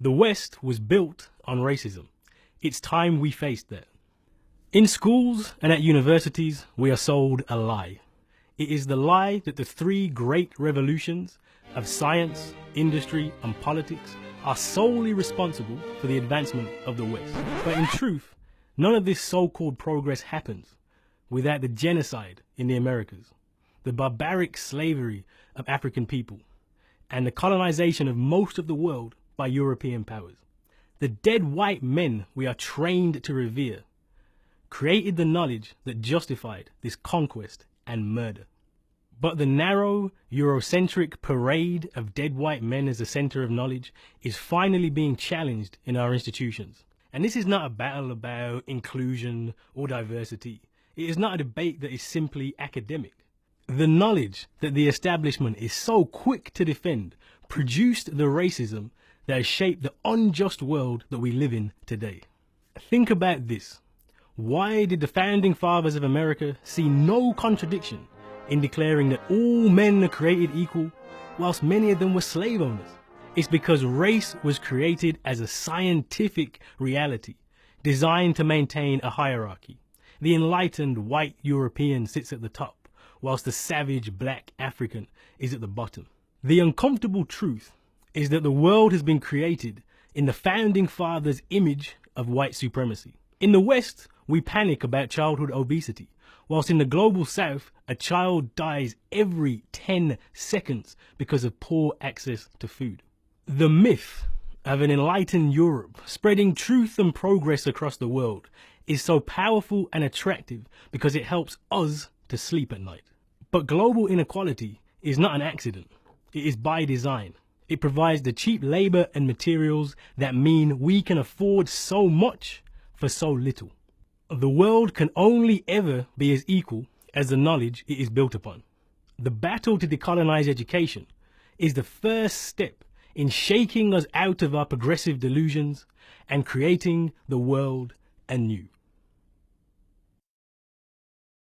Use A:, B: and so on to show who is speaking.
A: The West was built on racism. It's time we faced that. In schools and at universities, we are sold a lie. It is the lie that the three great revolutions of science, industry, and politics are solely responsible for the advancement of the West. But in truth, none of this so-called progress happens without the genocide in the Americas, the barbaric slavery of African people, and the colonization of most of the world by European powers. The dead white men we are trained to revere created the knowledge that justified this conquest and murder. But the narrow, Eurocentric parade of dead white men as the center of knowledge is finally being challenged in our institutions. And this is not a battle about inclusion or diversity. It is not a debate that is simply academic. The knowledge that the establishment is so quick to defend produced the racism that has shaped the unjust world that we live in today. Think about this. Why did the founding fathers of America see no contradiction in declaring that all men are created equal, whilst many of them were slave owners? It's because race was created as a scientific reality, designed to maintain a hierarchy. The enlightened white European sits at the top, whilst the savage black African is at the bottom. The uncomfortable truth is that the world has been created in the founding fathers' image of white supremacy. In the West, we panic about childhood obesity, whilst in the global South, a child dies every 10 seconds because of poor access to food. The myth of an enlightened Europe spreading truth and progress across the world is so powerful and attractive because it helps us to sleep at night. But global inequality is not an accident. It is by design. It provides the cheap labor and materials that mean we can afford so much for so little. The world can only ever be as equal as the knowledge it is built upon. The battle to decolonize education is the first step in shaking us out of our progressive delusions and creating the world anew.